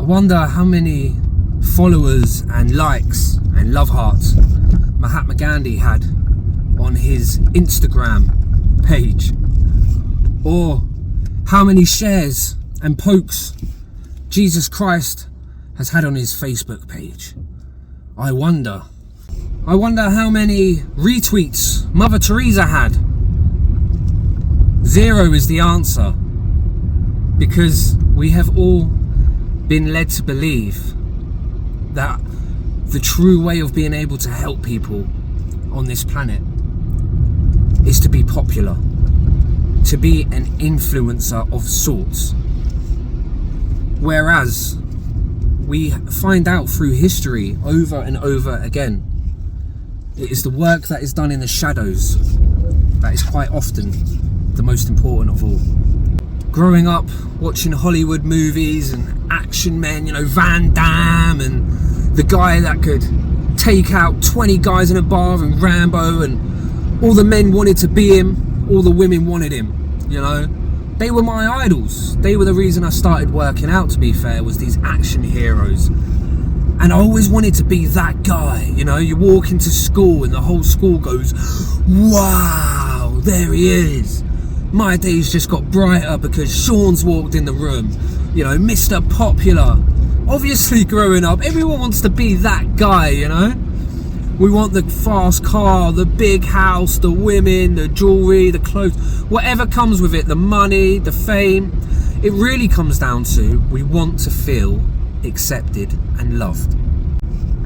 wonder how many followers and likes and love hearts Mahatma Gandhi had on his Instagram page, or how many shares and pokes Jesus Christ has had on his Facebook page. I wonder how many retweets Mother Teresa had. 0 is the answer, because we have all been led to believe that the true way of being able to help people on this planet is to be popular, to be an influencer of sorts. Whereas we find out through history over and over again, it is the work that is done in the shadows that is quite often the most important of all. Growing up watching Hollywood movies and action men, Van Damme, and the guy that could take out 20 guys in a bar, and Rambo, and all the men wanted to be him, all the women wanted him, They were my idols. They were the reason I started working out, to be fair, was these action heroes. And I always wanted to be that guy, You walk into school and the whole school goes, wow, there he is. My days just got brighter because Sean's walked in the room, Mr. Popular. Obviously, growing up, everyone wants to be that guy, We want the fast car, the big house, the women, the jewelry, the clothes, whatever comes with it, the money, the fame. It really comes down to, we want to feel accepted and loved.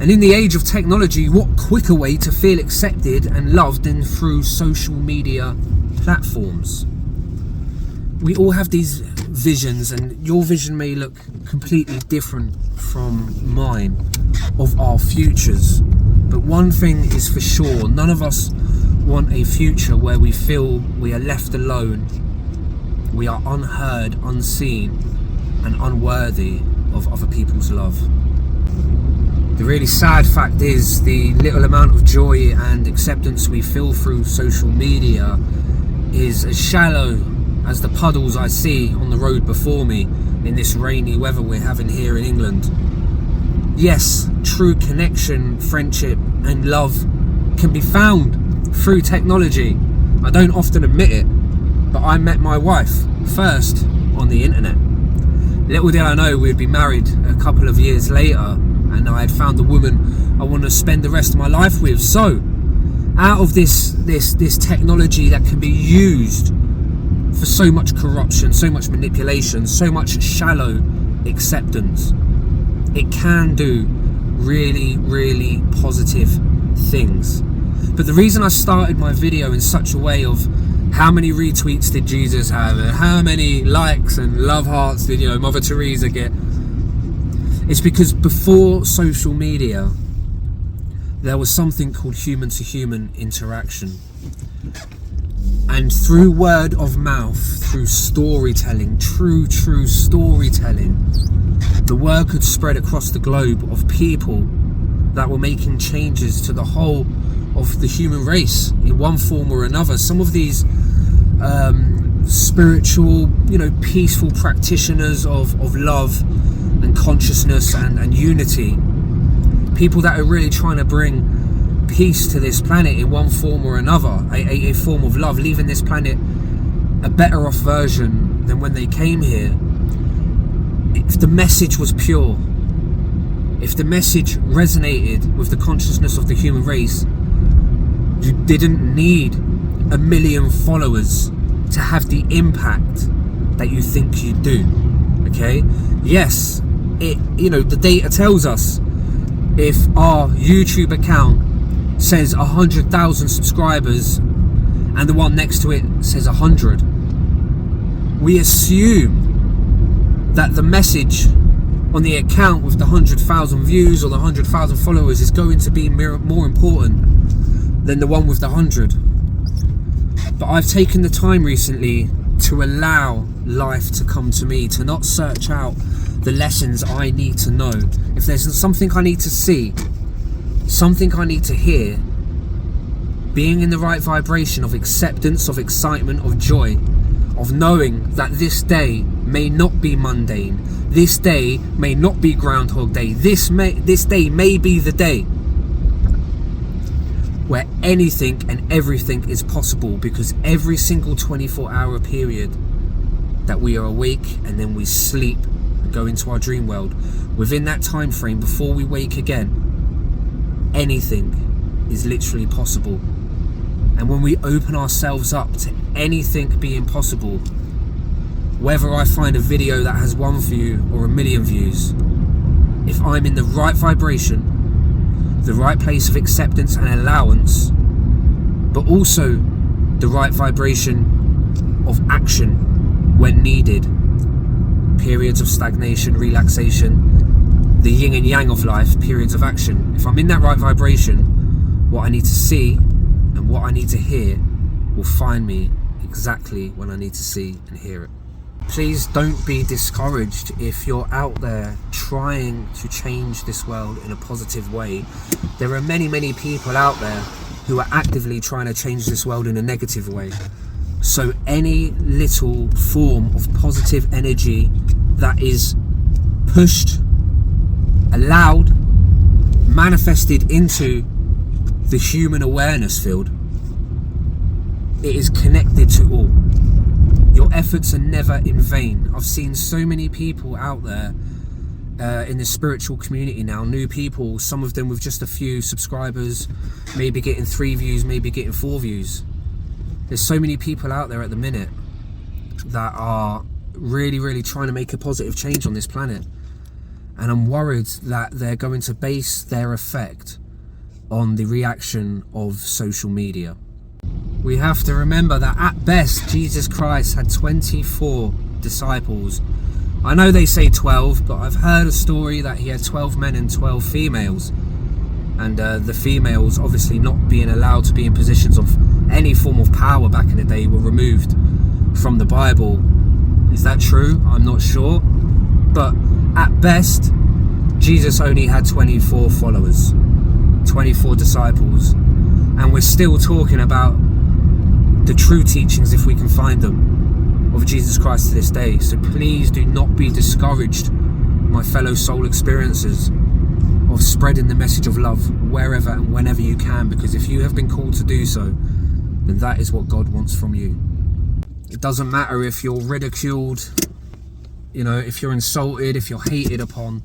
And in the age of technology, what quicker way to feel accepted and loved than through social media platforms? We all have these visions, and your vision may look completely different from mine of our futures. But one thing is for sure, none of us want a future where we feel we are left alone, we are unheard, unseen, and unworthy of other people's love. The really sad fact is, the little amount of joy and acceptance we feel through social media is as shallow as the puddles I see on the road before me in this rainy weather we're having here in England. Yes, true connection, friendship and love can be found through technology. I don't often admit it, but I met my wife first on the internet. Little did I know we'd be married a couple of years later, and I had found the woman I want to spend the rest of my life with. So, out of this technology that can be used for so much corruption, so much manipulation, so much shallow acceptance, it can do really, really positive things. But the reason I started my video in such a way of how many retweets did Jesus have, and how many likes and love hearts did Mother Teresa get, it's because before social media there was something called human to human interaction. And through word of mouth, through storytelling, true storytelling, the word could spread across the globe of people that were making changes to the whole of the human race in one form or another. Some of these spiritual, peaceful practitioners of love and consciousness and unity, people that are really trying to bring peace to this planet in one form or another, a form of love, leaving this planet a better off version than when they came here. If the message was pure, if the message resonated with the consciousness of the human race, you didn't need 1 million followers to have the impact that you think you do. Okay? Yes, the data tells us if our YouTube account says 100,000 subscribers and the one next to it says 100, we assume that the message on the account with the 100,000 views or the 100,000 followers is going to be more important than the one with the 100. But I've taken the time recently to allow life to come to me, to not search out the lessons I need to know. If there's something I need to see, something I need to hear, being in the right vibration of acceptance, of excitement, of joy, of knowing that this day may not be mundane, this day may not be Groundhog Day, this day may be the day where anything and everything is possible, because every single 24-hour period that we are awake and then we sleep and go into our dream world, within that time frame before we wake again, anything is literally possible. And when we open ourselves up to anything being possible, whether I find a video that has 1 view or 1 million views, if I'm in the right vibration, the right place of acceptance and allowance, but also the right vibration of action when needed, periods of stagnation, relaxation, the yin and yang of life, periods of action. If I'm in that right vibration, what I need to see and what I need to hear will find me exactly when I need to see and hear it. Please don't be discouraged if you're out there trying to change this world in a positive way. There are many, many people out there who are actively trying to change this world in a negative way. So any little form of positive energy that is pushed, allowed, manifested into the human awareness field, it is connected to all. Your efforts are never in vain. I've seen so many people out there in the spiritual community now, new people, some of them with just a few subscribers, maybe getting 3 views, maybe getting 4 views. There's so many people out there at the minute that are really, really trying to make a positive change on this planet. And I'm worried that they're going to base their effect on the reaction of social media. We have to remember that at best, Jesus Christ had 24 disciples. I know they say 12, but I've heard a story that he had 12 men and 12 females. And the females, obviously not being allowed to be in positions of any form of power back in the day, were removed from the Bible. Is that true? I'm not sure. But at best, Jesus only had 24 followers, 24 disciples. And we're still talking about the true teachings, if we can find them, of Jesus Christ to this day. So please do not be discouraged, my fellow soul experiencers, of spreading the message of love wherever and whenever you can, because if you have been called to do so, then that is what God wants from you. It doesn't matter if you're ridiculed, if you're insulted, if you're hated upon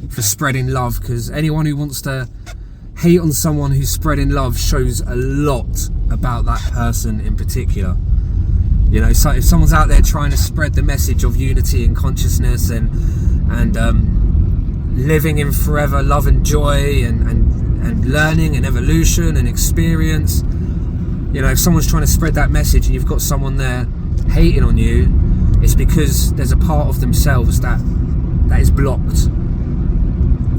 for spreading love, because anyone who wants to hate on someone who's spreading love shows a lot about that person in particular. So if someone's out there trying to spread the message of unity and consciousness and living in forever love and joy and learning and evolution and experience, if someone's trying to spread that message and you've got someone there hating on you, it's because there's a part of themselves that is blocked,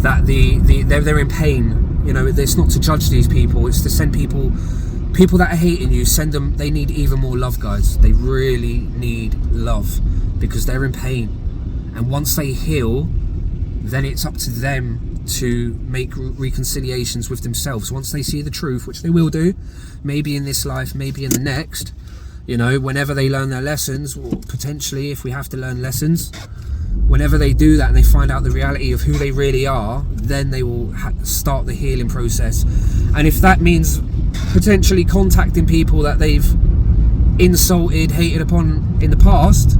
that they're in pain. It's not to judge these people, it's to send people that are hating you, send them, they need even more love, guys. They really need love because they're in pain. And once they heal, then it's up to them to make reconciliations with themselves. Once they see the truth, which they will do, maybe in this life, maybe in the next, whenever they learn their lessons, or potentially if we have to learn lessons, whenever they do that and they find out the reality of who they really are, then they will start the healing process. And if that means potentially contacting people that they've insulted, hated upon in the past,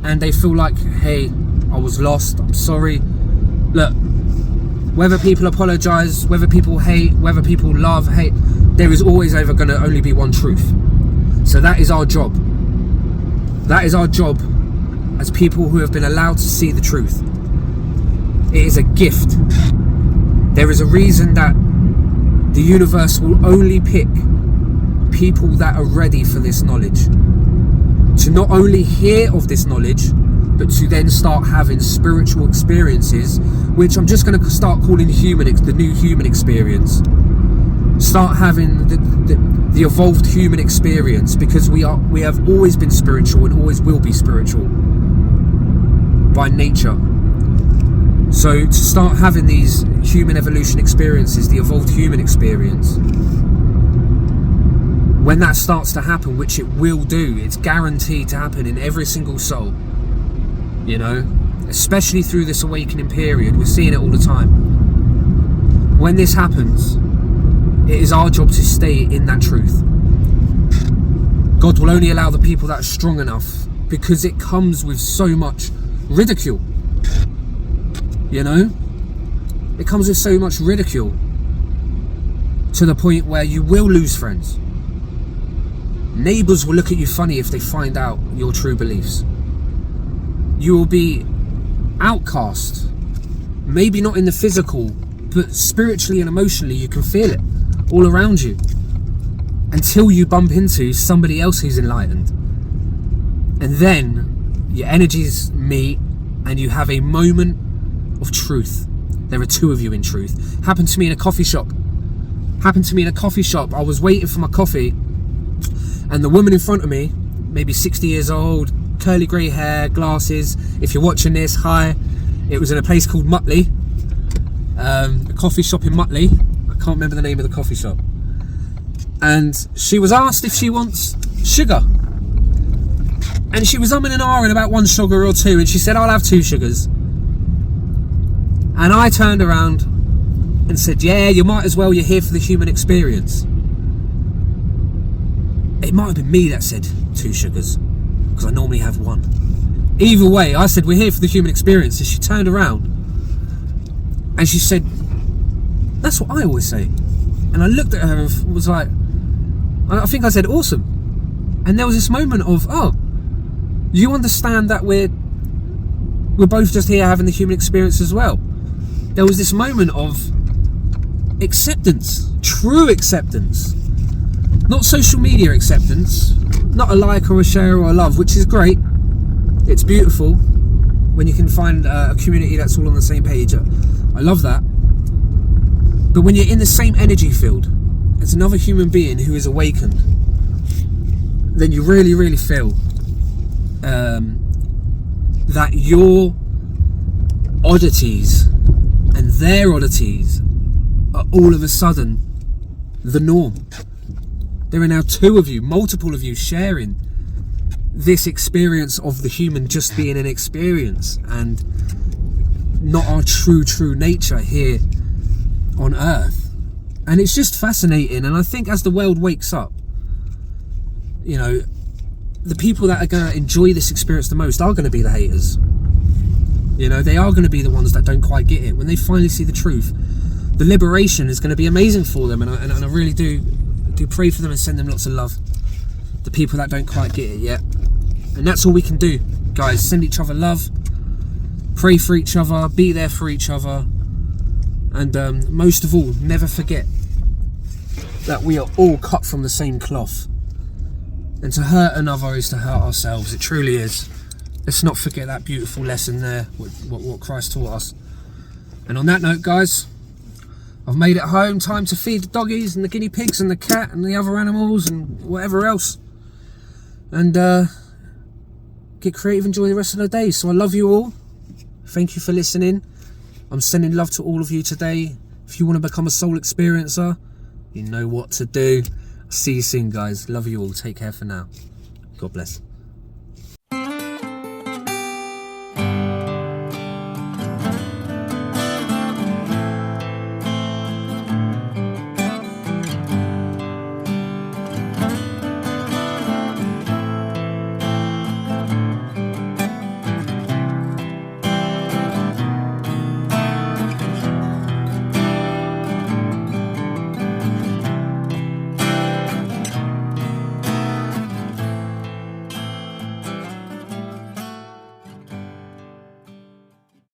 and they feel like, hey, I was lost, I'm sorry. Look, whether people apologise, whether people hate, whether people love, hate, there is always ever going to only be one truth. So that is our job. That is our job as people who have been allowed to see the truth. It is a gift. There is a reason that the universe will only pick people that are ready for this knowledge, to not only hear of this knowledge, but to then start having spiritual experiences, which I'm just going to start calling the new human experience. Start having the evolved human experience, because we have always been spiritual and always will be spiritual by nature. So to start having these human evolution experiences, the evolved human experience, when that starts to happen, which it will do, it's guaranteed to happen in every single soul, you know, especially through this awakening period. We're seeing it all the time. When this happens, it is our job to stay in that truth. God will only allow the people that are strong enough, because it comes with so much ridicule, you know. It comes with so much ridicule, to the point where you will lose friends. Neighbours will look at you funny if they find out your true beliefs. You will be outcast. Maybe not in the physical, but spiritually and emotionally you can feel it all around you, until you bump into somebody else who's enlightened. And then your energies meet and you have a moment of truth. There are two of you in truth. Happened to me in a coffee shop. I was waiting for my coffee, and the woman in front of me, maybe 60 years old, curly grey hair, glasses. If you're watching this, hi. It was in a place called Mutley, a coffee shop in Mutley. I can't remember the name of the coffee shop. And she was asked if she wants sugar. And she was umming and ahhing about one sugar or two, and she said, I'll have 2 sugars. And I turned around and said, yeah, you might as well, you're here for the human experience. It might have been me that said 2 sugars, because I normally have 1. Either way, I said, we're here for the human experience. And she turned around and she said, that's what I always say. And I looked at her and was like, I think I said, awesome. And there was this moment of, oh, you understand that we're both just here having the human experience as well. There was this moment of acceptance, true acceptance. Not social media acceptance, not a like or a share or a love, which is great. It's beautiful when you can find a community that's all on the same page. I love that. But when you're in the same energy field as another human being who is awakened, then you really, really feel that your oddities and their oddities are all of a sudden the norm. There are now 2 of you, multiple of you, sharing this experience of the human just being an experience and not our true nature here on Earth. And it's just fascinating. And I think as the world wakes up, you know, the people that are going to enjoy this experience the most are going to be the haters. You know, they are going to be the ones that don't quite get it. When they finally see the truth, the liberation is going to be amazing for them. And I really do pray for them and send them lots of love. The people that don't quite get it yet. And that's all we can do, guys. Send each other love. Pray for each other. Be there for each other. And most of all, never forget that we are all cut from the same cloth. And to hurt another is to hurt ourselves. It truly is. Let's not forget that beautiful lesson there, what Christ taught us. And on that note, guys, I've made it home. Time to feed the doggies and the guinea pigs and the cat and the other animals and whatever else. And get creative, enjoy the rest of the day. So I love you all. Thank you for listening. I'm sending love to all of you today. If you want to become a soul experiencer, you know what to do. See you soon, guys. Love you all. Take care for now. God bless.